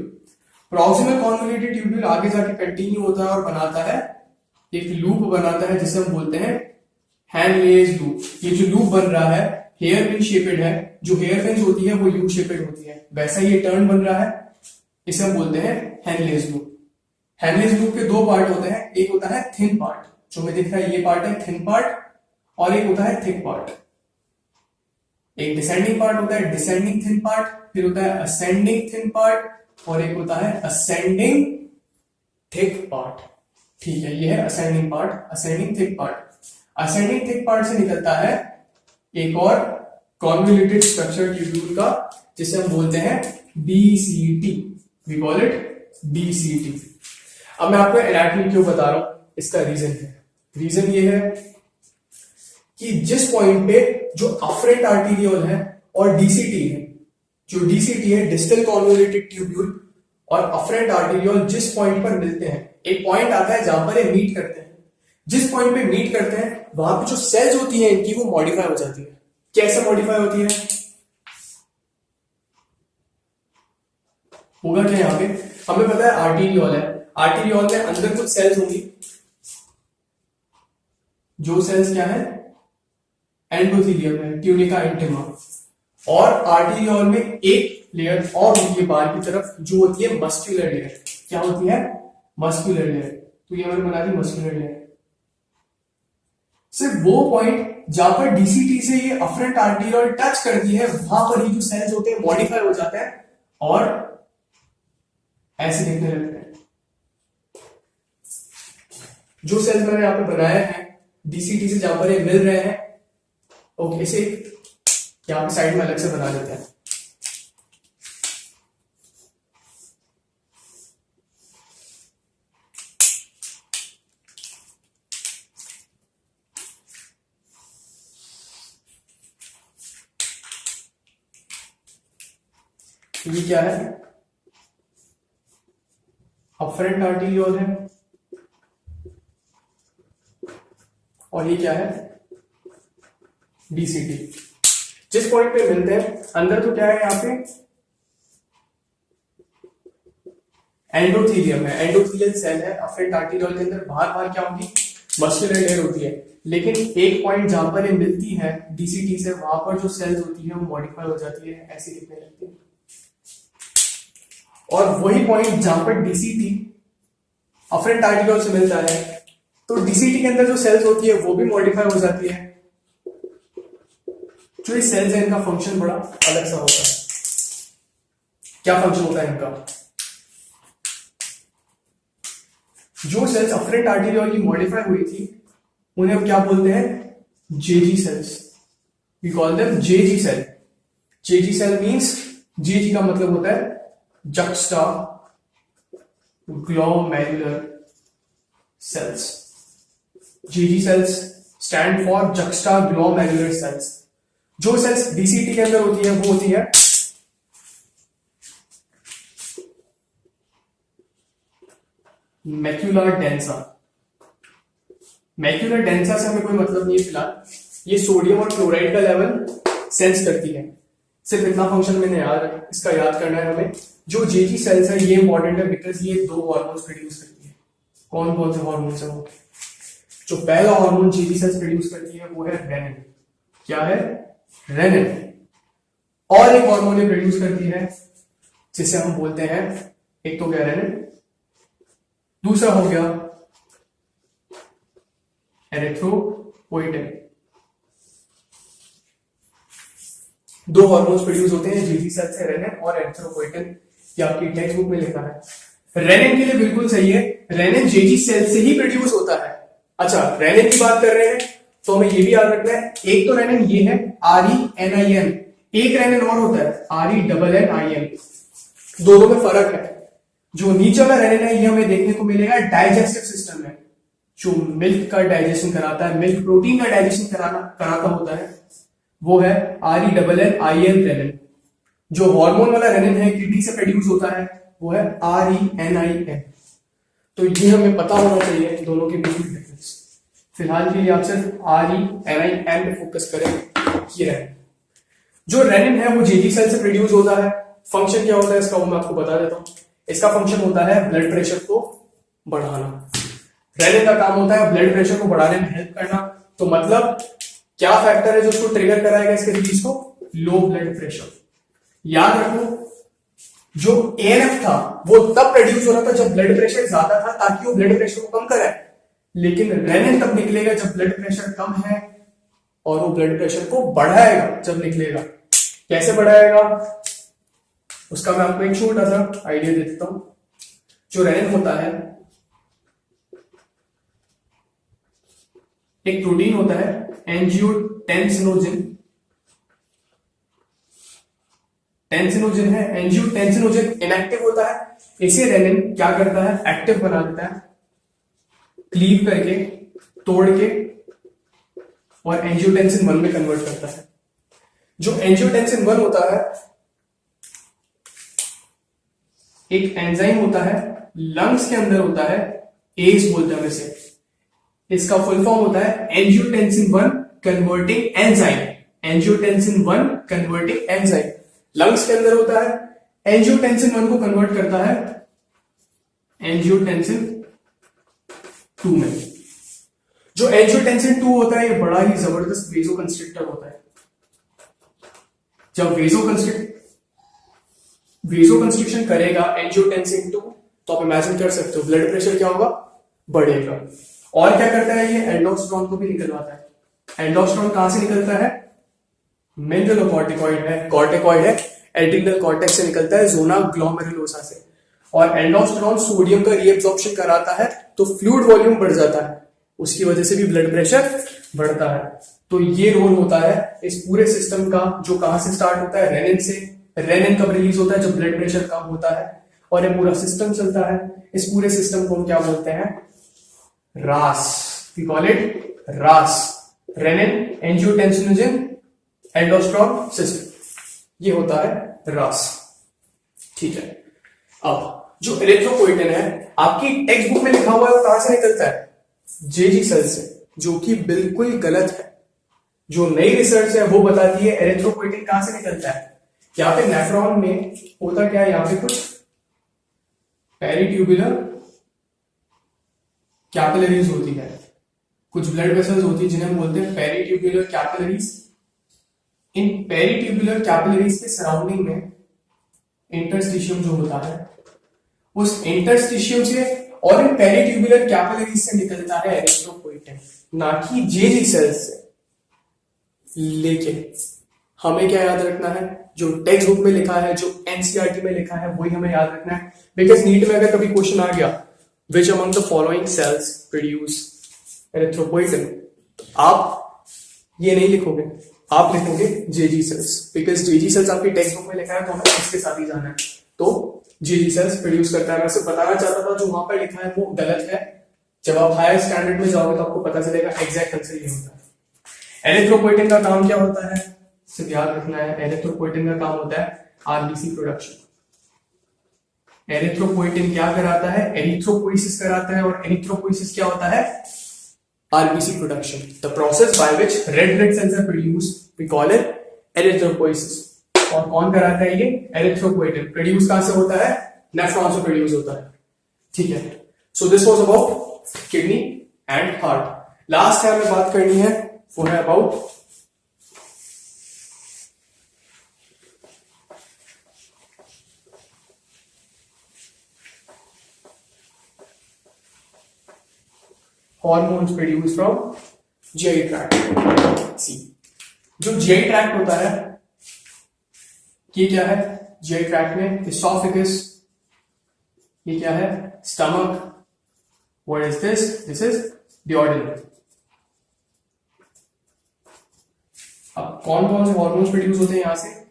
Proximal convoluted tubule आगे जाके कंटिन्यू होता है और बनाता है एक लूप बनाता है जिसे हम बोलते हैं हैंडलेज लूप। ये जो लूप बन रहा है हेयर पिन शेपेड है, जो हेयर पिन होती है वो यू शेपेड होती है, वैसा ये टर्न बन रहा है, इसे हम बोलते हैं हैंडलेज लूप। हैंडलेज लूप के दो पार्ट होते हैं, एक होता है थिन पार्ट, जो हमें दिख रहा है ये पार्ट है थिन पार्ट, और एक होता है थिक पार्ट। एक डिसेंडिंग पार्ट होता है डिसेंडिंग थिन पार्ट, फिर होता है असेंडिंग थिन पार्ट, और एक होता है असेंडिंग थिक पार्ट। ठीक है, ये है ascending part, ascending thick part. Ascending thick part से निकलता है एक और कॉन्वोल्यूटेड स्ट्रक्चर ट्यूब्यूल का जिसे हम बोलते हैं DCT. We call it DCT. अब मैं आपको एनाटॉमी क्यों बता रहा हूं, इसका रीजन है। रीजन ये है कि जिस पॉइंट पे जो अफरेंट आर्टीरियोल है और डीसीटी है, जो डीसीटी है डिस्टल कॉन्वोल्यूटेड ट्यूब्यूल और अफरेंट आर्टीरियोल जिस पॉइंट पर मिलते हैं, एक पॉइंट आता है जहां पर ये मीट करते हैं। जिस पॉइंट पे मीट करते हैं वहां पे जो सेल्स होती है इनकी वो मॉडिफाई हो जाती है। कैसे मॉडिफाई होती है? होगा क्या यहाँ पे? हमें पता है आर्टीरियोल है, आर्टीरियोल में अंदर कुछ सेल्स होंगी, जो सेल्स क्या है? एंडोथेलियम है, ट्यूनिका इंटिमा। और आर्टीरियोल में एक लेयर और होती है बाहर की तरफ, जो होती है मस्क्यूलर लेयर। क्या होती है? Muscular layer. तो ये मैंने बना दी मस्क्यूलर लेयर। सिर्फ वो पॉइंट जहां पर डीसीटी से ये अफरेंट आर्टीरियोल टच करती है, वहां पर ही जो सेल्स होते हैं मॉडिफाई हो जाते हैं और ऐसे दिखने लगते हैं। जो सेल्स मैंने यहां पे बनाया है डीसीटी से जहां पर ये मिल रहे हैं, ओके, इसे यहां पे साइड में अलग से बना लेते हैं। ये क्या है? अफरेंट आर्टीरियोल है। और ये क्या है? डीसीटी। जिस पॉइंट पे मिलते हैं अंदर तो क्या है यहां पे? एंडोथेलियम है, एंडोथेलियल सेल है अफरेंट आर्टीरियोल के अंदर। बाहर बाहर क्या होगी? मस्कुलर लेयर होती है। लेकिन एक पॉइंट जहां पर ये मिलती है डीसीटी से, वहां पर जो सेल्स होती है वो मॉडिफाई हो जाती है, ऐसी दिखने लगती है। और वही पॉइंट जहां पर डीसीटी अफरेंट आर्टीरियोल से मिलता है, तो डीसीटी के अंदर जो सेल्स होती है वो भी मॉडिफाई हो जाती है। जो ये सेल्स है इनका फंक्शन बड़ा अलग सा होता है। क्या फंक्शन होता है इनका? जो सेल्स अफरेंट आर्टीरियोल की मॉडिफाई हुई थी उन्हें हम क्या बोलते हैं? JG cells. We call them JG cell. JG cell means, JG का मतलब होता है juxta glomerular cells. JG cells stand for juxta glomerular cells. जो सेल्स डीसीटी के अंदर होती है वो होती है मैक्यूलर डेंसा। मैक्यूलर डेंसा से हमें कोई मतलब नहीं है फिलहाल। ये सोडियम और क्लोराइड का लेवल सेंस करती है। सिर्फ इतना फंक्शन मैंने इसका याद करना है हमें। जो जेजी सेल्स है ये इंपॉर्टेंट है बिकॉज ये दो हार्मोन्स प्रोड्यूस करती है। कौन कौन से हार्मोन्स है वो? जो पहला हार्मोन जेजी सेल्स प्रोड्यूस करती है वो है रेनिन। क्या है? रेनिन। और एक हार्मोन ये प्रोड्यूस करती है जिसे हम बोलते हैं, एक तो क्या रेनिन, दूसरा हो गया एरिथ्रोपोइटिन। दो हार्मोन्स प्रोड्यूस होते हैं जेजी सेल से, रेनिन और एरिथ्रोपोइटिन। ये आपकी टेक्स्ट बुक में लिखा है। रेनिन के लिए बिल्कुल सही है, रेनिन जेजी सेल से ही प्रोड्यूस होता है। अच्छा, रेनिन की बात कर रहे हैं तो हमें ये भी याद रखना है, एक तो रेनिन ये है RENIN, एक रेनिन और होता है RENNIN। दोनों में फर्क है। जो नीचे वाला रेनिन है ये हमें देखने को मिलेगा डाइजेस्टिव सिस्टम में, जो मिल्क का डाइजेशन कराता है, मिल्क प्रोटीन का डाइजेशन कराता होता है, वो है RENNIN रेनिन। जो हार्मोन वाला रेनिन है किडनी से प्रोड्यूस होता है वो है RENIN। तो ये हमें पता होना चाहिए दोनों के बीच में डिफरेंस। फिलहाल के लिए आप सिर्फ RENIN पे फोकस करें। ये रेनिन, जो रेनिन है वो जेजी सेल से प्रोड्यूस होता है। फंक्शन क्या होता है इसका वो मैं आपको बता देता हूं। इसका फंक्शन होता है ब्लड प्रेशर को बढ़ाना। रेनिन का काम होता है ब्लड प्रेशर को बढ़ाने में हेल्प करना। तो मतलब क्या फैक्टर है जो उसको ट्रिगर कराएगा इसके रिलीज को? Low blood pressure. याद रखो, जो ANF था वो तब प्रोड्यूस हो रहा था जब ब्लड प्रेशर ज्यादा था, ताकि वो ब्लड प्रेशर को कम करे। लेकिन रेनिन तब निकलेगा जब ब्लड प्रेशर कम है, और वो ब्लड प्रेशर को बढ़ाएगा जब निकलेगा। कैसे बढ़ाएगा उसका मैं आपको एक छोटा सा आइडिया दे देता हूं। जो रेनिन होता है, एक प्रोटीन होता है एंजियोटेंसिनोजिन। टेंसिनोजिन है, एंजियोटेंसिनोजिन इनएक्टिव होता है, इसे रेनिन क्या करता है? एक्टिव बना देता है, क्लीव करके, तोड़ के, और एंजियोटेंसिन 1 में कन्वर्ट करता है। जो एंजियोटेंसिन 1 होता है एक एंजाइम होता है, लंग्स के अंदर होता है, एस बोलते हैं इसे। इसका फुल फॉर्म होता है angiotensin 1 converting enzyme. Angiotensin 1 converting enzyme. Lungs के अंदर होता है, एंजियोटेंसिन 1 को कन्वर्ट करता है एंजियोटेंसिन 2 में। जो एंजियोटेंसिन 2 होता है ये बड़ा ही जबरदस्त वेजोकंस्ट्रिक्टर होता है। जब वेजोकंस्ट्रिक्शन करेगा एंजियोटेंसिन 2 तो आप इमेजिन कर सकते हो ब्लड प्रेशर क्या होगा, बढ़ेगा। और क्या करता है ये, एल्डोस्टेरोन को भी निकलवाता है। एल्डोस्टेरोन कहां से निकलता है, कॉर्टिकॉइड है, एड्रिनल कॉर्टेक्स से निकलता है, जोना ग्लोमेरुलोसा से। और एल्डोस्टेरोन सोडियम का रीएब्जॉर्प्शन कराता है तो फ्लूइड वॉल्यूम बढ़ जाता है, उसकी वजह से भी ब्लड प्रेशर बढ़ता है। तो ये रोल होता है इस पूरे सिस्टम का, जो कहां से स्टार्ट होता है, रेनिन से। रेनिन कब रिलीज होता है, जब ब्लड प्रेशर कम होता है, और ये पूरा सिस्टम चलता है। इस पूरे सिस्टम को हम क्या बोलते हैं, रास। वी कॉल इट रास, रेनिन एंजियोटेंसिनोजन एल्डोस्टेरोन सिस्टम। ये होता है रास, ठीक है। अब जो एरिथ्रोपोइटिन है आपकी टेक्स्ट बुक में लिखा हुआ है वो कहां से निकलता है, जेजी सेल से, जो कि बिल्कुल गलत है। जो नई रिसर्च है वो बताती है एरिथ्रोपोइटिन कहां से निकलता है। यहाँ पे नेफ्रॉन में होता क्या है, यहाँ पे कुछ पेरिट्यूबुलर कैपिलरीज होती है, कुछ ब्लड वेसल्स होती है जिन्हें हम बोलते हैं पेरिट्यूबुलर कैपिलरीज। इन पेरिट्यूबुलर कैपिलरीज के सराउंडिंग में इंटरस्टिशियम जो होता है, उस इंटरस्टिशियम से और इन पेरिट्यूबुलर कैपिलरीज से निकलता है एरिथ्रोपोइटिन, ना कि जेजी सेल्स से। लेकिन हमें क्या याद रखना है, जो टेक्स्ट बुक में लिखा है, जो एनसीईआरटी में लिखा है, वही हमें याद रखना है। बिकॉज नीट में अगर कभी क्वेश्चन आ गया which among the following sales produce erythropoietin, तो आप ये नहीं लिखोगे, आप लिखोगे जेजी सेल्स। बिकॉज जेजी सेल्स आपकी टेक्स्ट बुक में लिखा है तो हमें इसके साथ ही जाना है। तो जेजी सेल्स प्रोड्यूस करता है। मैं सिर्फ बताना चाहता था जो वहां पर लिखा है वो गलत है। जब आप हायर स्टैंडर्ड में जाओगे तो आपको पता चलेगा एग्जैक्ट आंसर ये होता है। एरिथ्रोपोइटिन का काम क्या होता है, सिर्फ याद रखना है, एरिथ्रोपोइटिन का काम होता है आरबीसी प्रोडक्शन। एरिथ्रोपोइटिन क्या कराता है, एरिथ्रोपोइसिस कराता है। और एरिथ्रोपोइसिस क्या होता है, RBC production. The process by which red blood cells are produced we call it erythropoiesis. और कौन कराता है ये, एरिथ्रोपोइटिन। प्रोड्यूस कहां से होता है, नेफ्रॉन से प्रोड्यूस होता है, ठीक है। So this was about kidney and heart. Last है हमें बात करनी है वो है about hormones produce from GI tract. See, जो जीआई ट्रैक्ट होता है ये क्या है, जीआई ट्रैक्ट में एसोफेगस, ये क्या है, stomach. What is this, this is duodenum. अब कौन कौन से हॉर्मोन्स प्रोड्यूस होते हैं यहां से,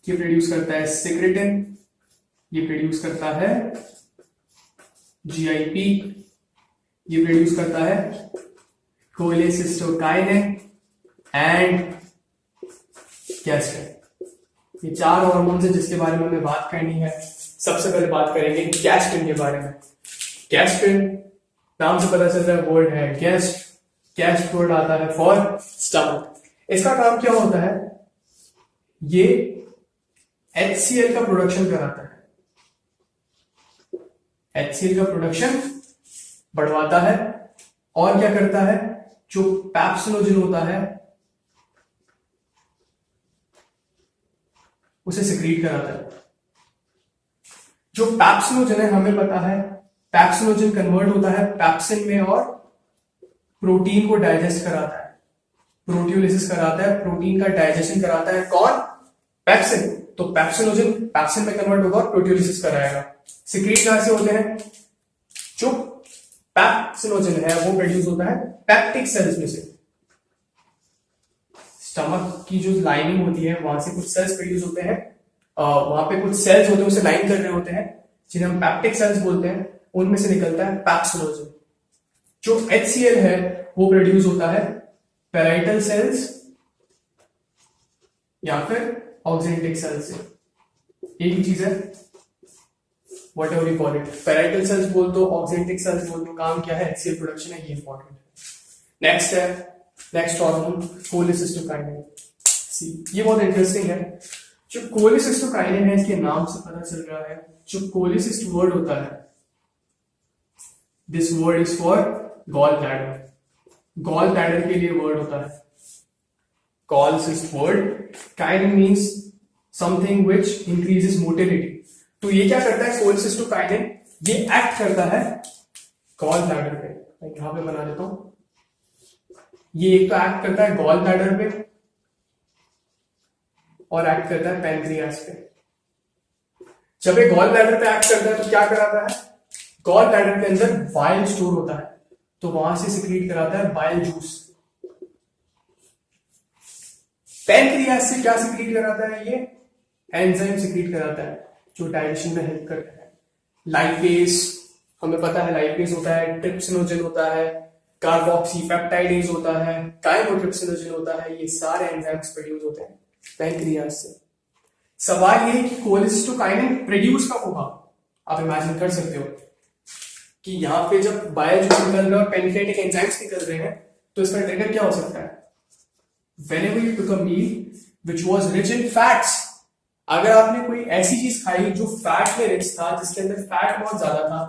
ये प्रोड्यूस करता है सिक्रेटिन, ये प्रोड्यूस करता है जीआईपी, ये प्रोड्यूस करता है कोलेसिस्टोकाइनिन एंड गैस्ट्रिन। ये चार हार्मोन्स है जिसके बारे में हमें बात करनी है। सबसे पहले बात करेंगे गैस्ट्रिन के बारे में। गैस्ट्रिन नाम से पता चल रहा है, वर्ड है गैस्ट, गैस्ट वर्ड आता है फॉर स्टमक। इसका काम क्या होता है, ये HCl का प्रोडक्शन कराता है, HCl का प्रोडक्शन बढ़वाता है। और क्या करता है, जो पैप्सिनोजन होता है उसे सिक्रीट कराता है। जो पैप्सिनोजन है हमें पता है, पैप्सिनोजन कन्वर्ट होता है पैप्सिन में और प्रोटीन को डाइजेस्ट कराता है, प्रोटियोलिसिस कराता है, प्रोटीन का डाइजेशन कराता है। कौन, पैप्सिन। तो पैप्सिनोजन पैप्सिन में कन्वर्ट होगा और प्रोटियोलिसिस कराएगा। सिक्रीट कहां से होते हैं, जो पैप्सिनोजन है वो प्रोड्यूस होता है पैप्टिक सेल्स में से। स्टमक की जो लाइनिंग होती है वहां से कुछ सेल्स प्रोड्यूस होते हैं, वहां पे कुछ सेल्स होते हैं उसे लाइन कर रहे होते हैं जिन्हें हम पैप्टिक सेल्स बोलते हैं, उनमें से निकलता है पैप्सिनोजन। जो HCl है वो प्रोड्यूस होता है पैराइटल सेल्स या फिर ऑक्जेंटिक सेल से, एक ही चीज है, what ever you call it, parietal cells बोल दो, ऑक्जेंटिक सेल्स बोल दो, काम क्या है, एक्सियल प्रोडक्शन है, ये इंपॉर्टेंट है। नेक्स्ट है, नेक्स्ट हार्मोन कोलिसिस्टोकाइनिन। सी, ये बहुत इंटरेस्टिंग है। जो कोलिसिस्टोकाइनिन है, इसके नाम से पता चल रहा है, जो कोलिसिस्ट वर्ड होता है, this word is for gall bladder, gall bladder के लिए वर्ड होता है cholecyst word. Kinin means something which increases motility. तो ये क्या करता है कोलिसिस्टोकाइनिन, ये एक्ट करता है गॉल ब्लैडर पे, मैं यहां पे बना देता हूं, ये एक तो एक्ट करता है गॉल ब्लैडर पे और एक्ट करता है पैनक्रियास पे। जब ये गॉल ब्लैडर पे एक्ट करता है तो क्या कराता है, गॉल ब्लैडर के अंदर बाइल स्टोर होता है, तो वहां से सिक्रीट कराता है बाइल जूस। पैनक्रियास से क्या सिक्रीट कराता है, ये एंजाइम सिक्रीट कराता है जो डाइजेशन में हेल्प करता है। लाइपेज, हमें पता है लाइपेज होता है, ट्रिप्सिनोजन होता है, कार्बोक्सीपेप्टाइडेज होता है, काइमोट्रिप्सिनोजन होता है, ये सारे एंजाइम्स प्रोड्यूस होते हैं पैनक्रियास से। सवाल ये कि कोलिसिस्टोकाइनिन प्रोड्यूस कब होगा, आप इमेजिन कर सकते हो कि यहां पे जब बाइल जूस निकल रहा है और पैनक्रियाटिक एंजाइम्स निकल रहे हैं, तो इसका ट्रिगर क्या हो सकता है, whenever you took a meal which was rich in fats, अगर आपने कोई ऐसी चीज खाई जो फैट में रिच था, जिसके अंदर फैट बहुत ज्यादा था,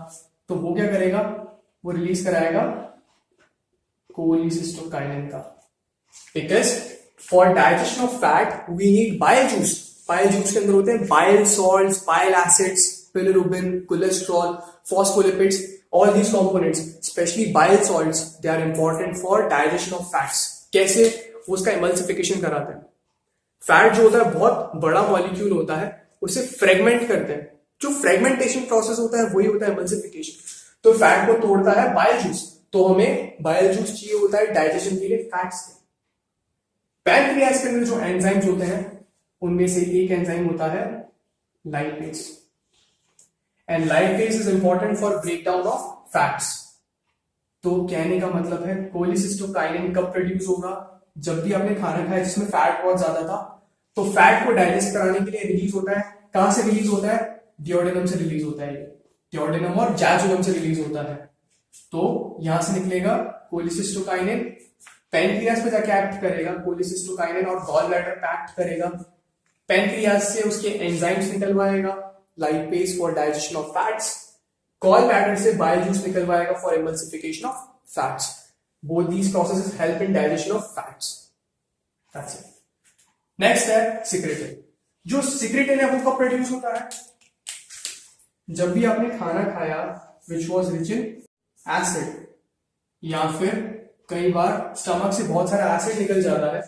तो वो क्या करेगा, वो रिलीज कराएगा कोलिसिस्टोकाइनिन का। Because for digestion of fat we need bile juice. Bile juice के अंदर होते हैं bile salts, bile acids, bilirubin, cholesterol, phospholipids, all these components, especially bile salts, they are important for digestion of fats। कैसे, उसका emulsification कराते हैं। Fat जो होता है बहुत बड़ा मॉलिक्यूल होता है, उसे फ्रेगमेंट करते हैं, जो फ्रेगमेंटेशन प्रोसेस होता है वही होता है एमल्सिफिकेशन। तो फैट को तोड़ता है बाइल जूस, तो हमें बाइल जूस चाहिए होता है डाइजेशन के लिए फैट्स के। पैनक्रियास के अंदर जो एंजाइम्स होते हैं उनमें से एक एंजाइम होता है lipase, and lipase is important for breakdown of fats. तो कहने का मतलब है कोलिसिस्टोकाइनिन कब प्रोड्यूस होगा, जब भी आपने खाना खाया जिसमें फैट बहुत ज्यादा था, तो फैट को डाइजेस्ट कराने के लिए रिलीज होता है। कहां से रिलीज होता है, डियोडेनम से रिलीज होता है, डियोडेनम और जैजुलम से रिलीज होता है। तो यहां से निकलेगा कोलिसिस्टोकाइनिन, पैनक्रियास पे जाके एक्ट करेगा कोलिसिस्टोकाइनिन और गॉल ब्लैडर पे एक्ट करेगा। पैनक्रियास से उसके एंजाइम्स निकलवाएगा, lipase for digestion of fats, gall bladder से बाइल जूस निकलवाएगा for emulsification of fats. Both these processes help in digestion of fats. That's it. Next है secretin। जो secretin है वो कब प्रोड्यूस होता है, जब भी आपने खाना खाया which was rich in acid, या फिर कई बार स्टमक से बहुत सारा एसिड निकल जाता है,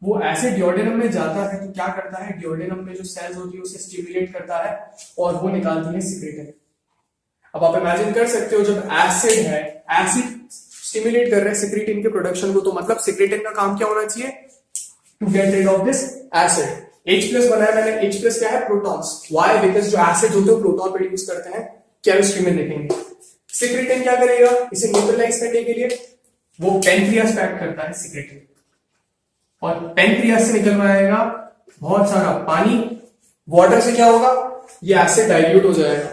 वो एसिड डियोडेनम में जाता है, तो क्या करता है, डियोडेनम में जो सेल्स होती है उसे स्टिमुलेट करता है और वो निकालती है secretin। अब आप इमेजिन कर सकते हो, जब एसिड है, एसिड स्टिमुलेट कर रहे हैं सिक्रेटिन के प्रोडक्शन को, तो मतलब सिक्रेटिन का काम क्या होना चाहिए, to get rid of this acid. H+ बनाया मैंने, H+ क्या है, प्रोटॉन्स। व्हाई, बिकॉज जो एसिड होते हैं प्रोटॉन प्रोड्यूस करते हैं, केमिस्ट्री में देखेंगे। सिक्रेटिन क्या करेगा, इसे न्यूट्रलाइज करने के लिए वो पैनक्रियास पे एक्ट करता है सिक्रेटिन, और पैनक्रियास से निकलवाएगा बहुत सारा पानी, वाटर से क्या होगा, ये एसिड डाइल्यूट हो जाएगा,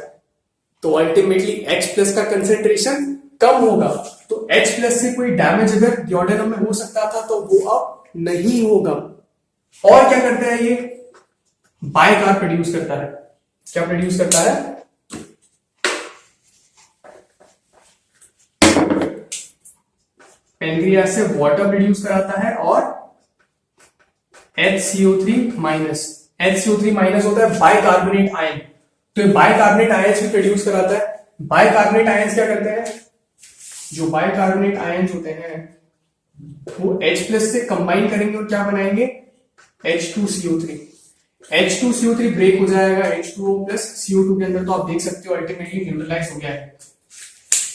तो अल्टीमेटली H+ का कंसेंट्रेशन कम होगा। तो H+ से कोई डैमेज अगर डियोडेनम में हो सकता था तो वो अब नहीं होगा। और क्या करता है, ये बाइकार्ब प्रोड्यूस करता है। क्या प्रोड्यूस करता है, पैनक्रियास से वाटर प्रोड्यूस कराता है और HCO3- HCO3- होता है बाइकार्बोनेट आयन, तो ये बाइकार्बोनेट आयंस भी प्रोड्यूस कराता है। बाइकार्बोनेट आयंस क्या करते हैं, जो बाइकार्बोनेट आयंस होते हैं वो H+ से कंबाइन करेंगे और क्या बनाएंगे, H2CO3। H2CO3 ब्रेक हो जाएगा H2O+ CO2 के अंदर, तो आप देख सकते हो अल्टीमेटली न्यूट्रलाइज हो गया है।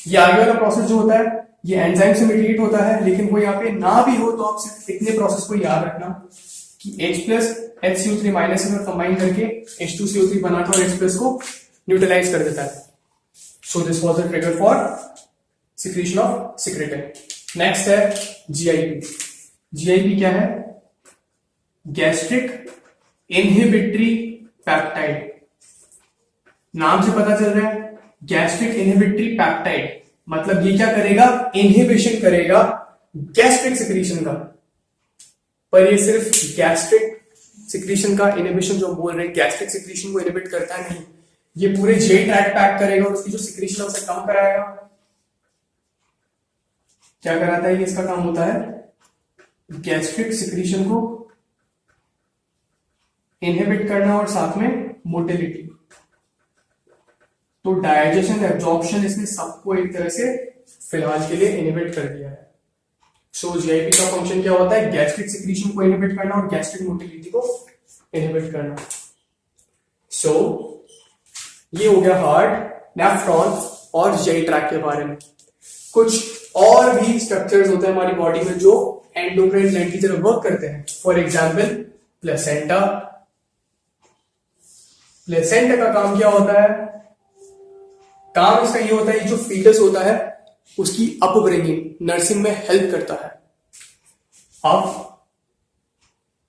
ये आगे वाला प्रोसेस जो होता है ये एंजाइम से मीडिएट होता है, लेकिन वो यहाँ पे ना भी हो तो आप सिर्फ इतने प्रोसेस को याद रखना कि H+ HCO3- में कंबाइन करके H2CO3 बनाकर और H+ को न्यूट्रलाइज कर देता है। So this was the trigger for secretion of secretin. Next है GIP। GIP क्या है, गैस्ट्रिक इनहिबिटरी पेप्टाइड, नाम से पता चल रहा है गैस्ट्रिक इनहिबिटरी पेप्टाइड, मतलब ये क्या करेगा, इनहिबिशन करेगा गैस्ट्रिक सिक्रीशन का। पर ये सिर्फ गैस्ट्रिक सिक्रीशन का इनहिबिशन जो बोल रहे हैं, गैस्ट्रिक सिक्रीशन को इनहिबिट करता है नहीं, ये पूरे जे ट्रैक्ट पैक करेगा और उसकी जो सिक्रीशन है उसे कम कराएगा। क्या कराता है ये, इसका काम होता है गैस्ट्रिक सिक्रीशन को इनहिबिट करना और साथ में मोटिलिटी। तो डाइजेशन एब्जॉर्प्शन इसने सबको एक तरह से फिलहाल के लिए इनहिबिट कर दिया है। सो जीआईपी का फंक्शन क्या होता है, गैस्ट्रिक सिक्रीशन को इनहिबिट करना और गैस्ट्रिक मोटिलिटी को इनहिबिट करना। सो ये हो गया हार्ट, नेफ्रॉन और जीआई ट्रैक्ट के बारे में। कुछ और भी स्ट्रक्चर्स होते हैं हमारी बॉडी में जो एंडोक्राइन ग्लैंड की तरह वर्क करते हैं। For example placenta. प्लेसेंटा का काम क्या होता है, काम इसका ये होता है जो फीटस होता है उसकी अपब्रिंगिंग, नर्सिंग में हेल्प करता है। अब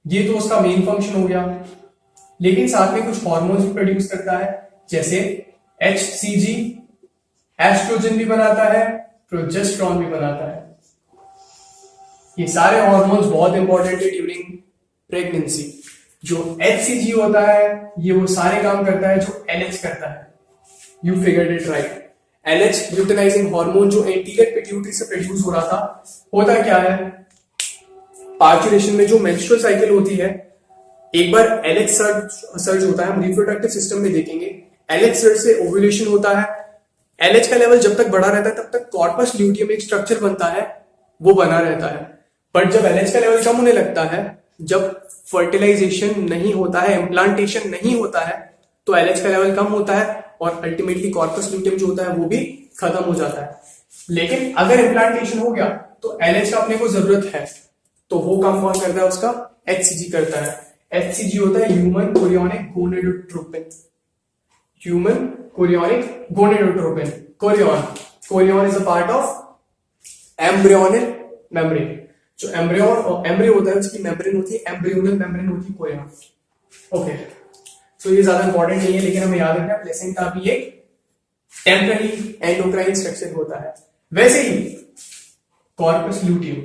ये तो उसका मेन फंक्शन हो गया, लेकिन साथ में कुछ हार्मोन्स भी प्रोड्यूस करता है, जैसे HCG, एस्ट्रोजन भी बनाता है, प्रोजेस्टेरॉन भी बनाता है। ये सारे हार्मोन्स बहुत इंपॉर्टेंट है ड्यूरिंग प्रेगनेंसी। जो HCG होता है ये वो सारे काम करता है जो LH करता है। You figured it right. LH luteinising hormone जो एंटीरियर पिट्यूटरी से प्रोड्यूस हो रहा था, होता क्या है, पार्चुरेशन में जो मेंस्ट्रुअल साइकिल होती है, एक बार LH सर्ज होता है, हम रिप्रोडक्टिव सिस्टम में देखेंगे, LH सर्ज से ओव्यूलेशन होता है। LH का लेवल जब तक बढ़ा रहता है तब तक कॉर्पस ल्यूटियम एक स्ट्रक्चर बनता है, वो बना रहता है। बट जब LH का लेवल कम होने लगता है, जब फर्टिलाइजेशन नहीं होता है, इम्प्लांटेशन नहीं होता है, तो LH का लेवल कम होता है और अल्टीमेटली कॉर्पस ल्यूटियम जो होता है वो भी खत्म हो जाता है। लेकिन अगर इम्प्लांटेशन हो गया तो LH का अपने को जरूरत है, तो वो काम कौन करता है, उसका HCG करता है। HCG होता है human chorionic gonadotropin. Human chorionic gonadotropin, Korean is a part of embryonal membrane. जो एम्ब्रियो होता है उसकी मेम्ब्रेन होती है, एम्ब्रियोनल मेम्ब्रेन होती है कोरियन। ओके, सो ये ज्यादा इंपॉर्टेंट नहीं है, लेकिन हमें याद रखना है प्लेसेंटा भी एक टेम्पररी एंडोक्राइन स्ट्रक्चर होता है। वैसे ही कॉर्पस ल्यूटियम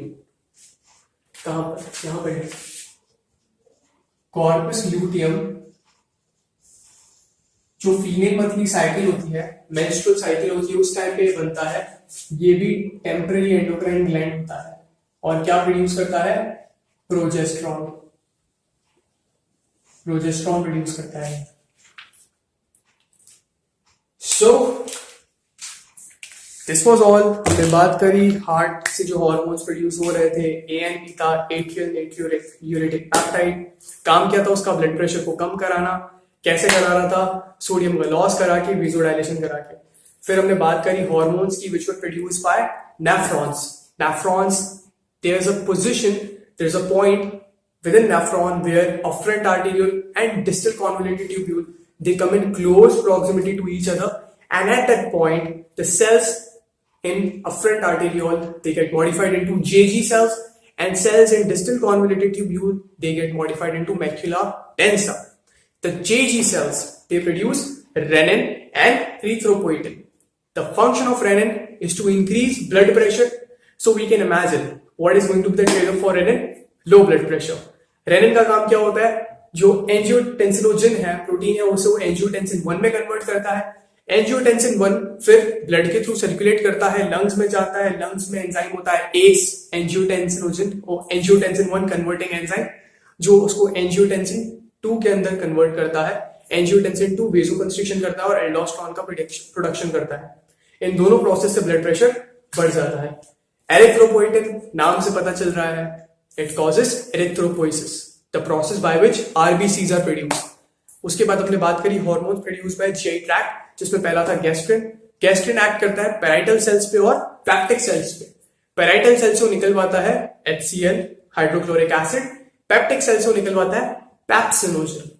कहां पर, यहां पर है। कॉर्पस ल्यूटियम जो फीमेल मंथली साइकिल होती है, मेंस्ट्रुअल साइकिल होती है, उस टाइम पे बनता है। ये भी टेम्पररी एंडोक्राइन ग्लैंड होता है और क्या प्रोड्यूस करता है, प्रोजेस्टेरॉन। प्रोजेस्टेरॉन प्रोड्यूस करता है। So this was all. हमने बात करी हार्ट से जो हार्मोन्स प्रोड्यूस हो रहे थे, ANP था, एट्रियल नाइट्रियूरेटिक पेप्टाइड। काम क्या था उसका, ब्लड प्रेशर को कम कराना। कैसे करा रहा था, सोडियम का लॉस करा के, विजुअलाइजेशन करा के। फिर हमने बात करी हार्मोन्स की which were produce by nephrons. Nephrons, there's a position, there's a point within nephron where afferent arteriole and distal convoluted tubule, they come in close proximity to each other, and at that point the cells in afferent arteriole, they get modified into JG cells, and cells in distal convoluted tubule, they get modified into macula densa. The JG cells, they produce renin and erythropoietin. The function of renin is to increase blood pressure, so we can imagine what is going to be the trade-off for renin, low blood pressure. renin का काम क्या होता है, जो angiotensinogen है, protein है, उसे वो एंजियोटेंसिन 1 में कन्वर्ट करता है। एंजियोटेंसिन 1 फिर ब्लड के थ्रू सर्कुलेट करता है, लंग्स में जाता है, लंग्स में एंजाइम होता है एस एंजियोटेंसिनोजन, और एंजियोटेंसिन 1 कन्वर्टिंग एंजाइम, जो उसको एंजियोटेंसिन 2 के अंदर कन्वर्ट करता है। एंजियोटेंसिन 2 वेसोकंस्ट्रिक्शन करता है और एल्डोस्टेरोन का प्रोडक्शन करता है। इन दोनों प्रोसेस से ब्लड प्रेशर बढ़ जाता है। एरिथ्रोपोइटिन, नाम से पता चल रहा है, it causes erythropoiesis, the process by which RBCs are produce. उसके बाद हमने बात करी hormones produce by GI tract, जिसमें पहला था गैस्ट्रिन। गैस्ट्रिन एक्ट करता है पैराइटल सेल्स पे और पैप्टिक सेल्स पे। पैराइटल सेल्स से निकलवाता है HCl, hydrochloric acid. Peptic cells से निकलवाता है पैप्सिनोजन।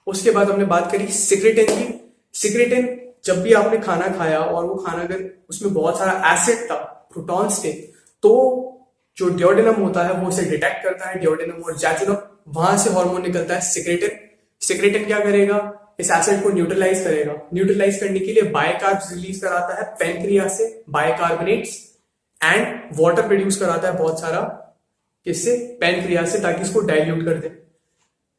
उसके बाद हमने बात करी सिक्रेटिन की। सिक्रेटिन, जब भी आपने खाना खाया और वो खाना अगर उसमें बहुत सारा एसिड था, प्रोटॉन्स थे, तो जो डियोडेनम होता है वो उसे डिटेक्ट करता है, डियोडेनम और जैजुनम। वहां से हार्मोन निकलता है सिक्रेटिन। सिक्रेटिन क्या करेगा, इस एसिड को न्यूट्रलाइज करेगा। न्यूट्रलाइज करने के लिए बायकार्ब्स रिलीज कराता है पैनक्रियास से, बायकार्बोनेट्स, एंड वाटर प्रोड्यूस कराता है बहुत सारा, किससे, पैनक्रियास से, ताकि इसको डाइल्यूट कर दे।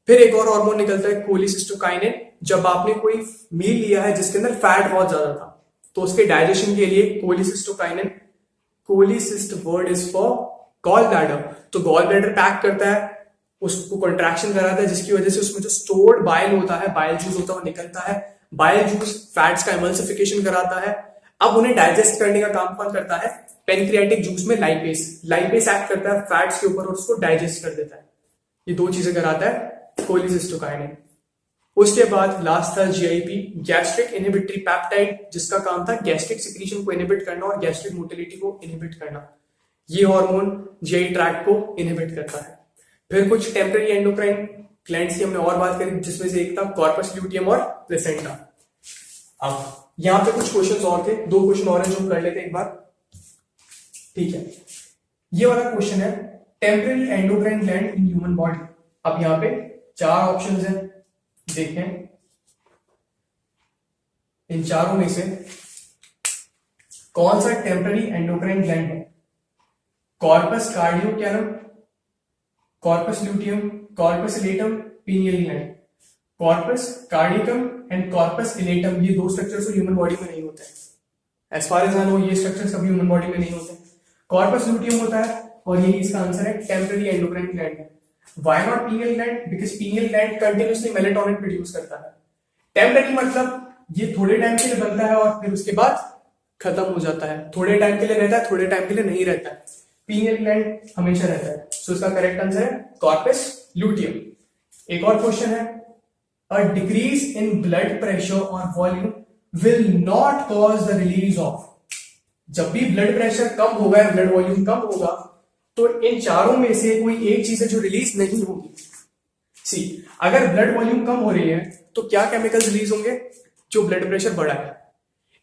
फिर एक और हार्मोन निकलता है कोलिसिस्टोकाइनिन। जब आपने कोई मील लिया है जिसके अंदर फैट बहुत ज्यादा था, तो उसके डाइजेशन के लिए cholecystokinin, cholecyst word is for gall bladder, तो गॉल ब्लैडर पैक करता है, उसको कॉन्ट्रैक्शन कराता है, जिसकी वजह से उसमें जो स्टोर्ड बाइल होता है, बाइल जूस होता है, वो निकलता है। बाइल जूस फैट्स का एमल्सिफिकेशन कराता है। अब उन्हें डाइजेस्ट करने का काम कौन करता है, पेनक्रियाटिक जूस में लाइपेस, लाइपेस एक्ट करता है फैट्स के ऊपर और उसको डाइजेस्ट कर देता है। ये दो चीजें कराता है कोलिसिस्टोकाइनिन। उसके बाद लास्ट था जीआईपी, गैस्ट्रिक इनहिबिटरी पेप्टाइड, जिसका काम था गैस्ट्रिक सिक्रीशन को इनहिबिट करना और गैस्ट्रिक मोटिलिटी को इनहिबिट करना। ये हार्मोन जीआई ट्रैक्ट को इनहिबिट करता है। फिर कुछ टेम्पररी एंडोक्राइन ग्लैंड्स की हमने और बात करी, जिसमें से एक था कॉर्पस ल्यूटियम और प्लेसेंटा। अब यहां पे कुछ क्वेश्चंस और थे, दो क्वेश्चन और हैं जो कर लेते हैं एक बार, ठीक है। ये वाला क्वेश्चन है temporary endocrine gland in human body. अब यहां पे चार ऑप्शंस हैं, देखें इन चारों में से कौन सा टेम्पररी एंडोक्राइन ग्लैंड है। Corpus cardiacum, corpus luteum, corpus allatum, pineal gland. Corpus cardiacum and corpus allatum, ये दो स्ट्रक्चर्स ह्यूमन बॉडी में नहीं होते हैं। As far as I know ये स्ट्रक्चर्स कभी ह्यूमन बॉडी में नहीं होते। कॉर्पस ल्यूटियम होता है और यही इसका आंसर है, टेम्पररी एंडोक्राइन ग्लैंड है। Why not pineal gland, because pineal gland continuously melatonin produce करता है। टेम्पररी मतलब ये थोड़े टाइम के लिए बनता है और फिर उसके बाद खत्म हो जाता है, थोड़े टाइम के लिए रहता है, थोड़े टाइम के लिए नहीं रहता है। पीनियल ग्लैंड हमेशा रहता है। सो इसका करेक्ट आंसर है कॉर्पस ल्यूटियम। एक और क्वेश्चन है, a decrease in blood pressure और volume will not cause the release of. जब भी ब्लड प्रेशर कम होगा या ब्लड वॉल्यूम कम होगा, तो इन चारों में से कोई एक चीज है जो रिलीज नहीं होगी। सी, अगर ब्लड वॉल्यूम कम हो रही है तो क्या केमिकल रिलीज होंगे, जो ब्लड प्रेशर बढ़ा है।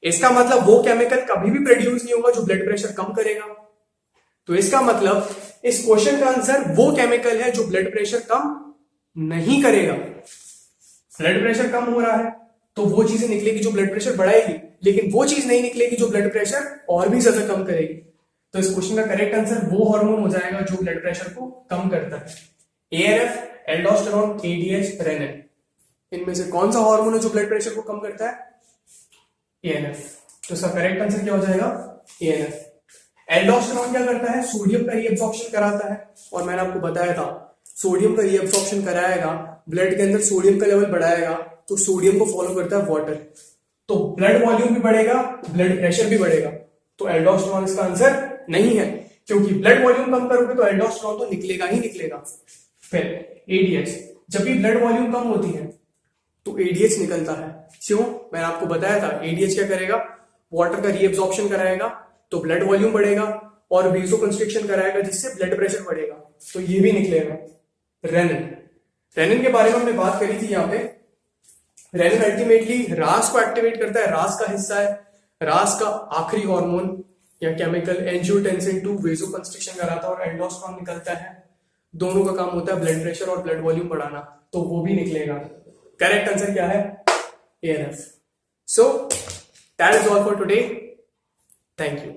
इसका मतलब वो केमिकल कभी भी प्रोड्यूस नहीं होगा जो ब्लड प्रेशर कम करेगा। तो इसका मतलब इस क्वेश्चन का आंसर वो केमिकल है जो ब्लड प्रेशर कम नहीं करेगा। ब्लड प्रेशर कम हो रहा है तो वो चीजें निकलेगी जो ब्लड प्रेशर बढ़ाएगी, लेकिन वो चीज नहीं निकलेगी जो ब्लड प्रेशर और भी ज्यादा कम करेगी। तो इस क्वेश्चन का करेक्ट आंसर वो हार्मोन हो जाएगा जो ब्लड प्रेशर को कम करता है। एआरएफ, एल्डोस्टेरोन, एडीएच, रेनिन, इनमें से कौन सा हार्मोन है जो ब्लड प्रेशर को कम करता है, एएनएफ। तो इसका करेक्ट आंसर क्या हो जाएगा, एएनएफ। एल्डोस्टेरोन क्या करता है, सोडियम का रीअब्सॉर्प्शन कराता है, और मैंने आपको बताया था सोडियम का रीअब्सॉर्प्शन कराएगा, ब्लड के अंदर सोडियम का लेवल बढ़ाएगा, तो सोडियम को फॉलो करता है वाटर, तो ब्लड वॉल्यूम भी बढ़ेगा, ब्लड प्रेशर भी बढ़ेगा। तो एल्डोस्टेरोन इसका आंसर नहीं है, क्योंकि ब्लड वॉल्यूम कम करोगे तो एल्डोस्टेरोन तो निकलेगा ही निकलेगा। फिर एडीएच, जब भी ब्लड वॉल्यूम कम होती है तो एडीएच निकलता है। क्यों, मैंने आपको बताया था एडीएच क्या करेगा, वाटर का रीअब्सॉर्प्शन कराएगा तो ब्लड वॉल्यूम बढ़ेगा, और वेसोकंस्ट्रिक्शन कराएगा जिससे ब्लड प्रेशर बढ़ेगा, तो ये भी निकलेगा। रेनिन, रेनिन के बारे में हमने बात करी थी यहाँ पे। रेनिन अल्टीमेटली रास को एक्टिवेट करता है, रास का हिस्सा है, रास का आखिरी हार्मोन या केमिकल एंजियोटेंसिन 2 वेसोकंस्ट्रिक्शन कराता है और एल्डोस्टेरोन निकलता है। दोनों का काम होता है ब्लड प्रेशर और ब्लड वॉल्यूम बढ़ाना, तो वो भी निकलेगा। करेक्ट आंसर क्या है, ANF। So that is all for today, thank you.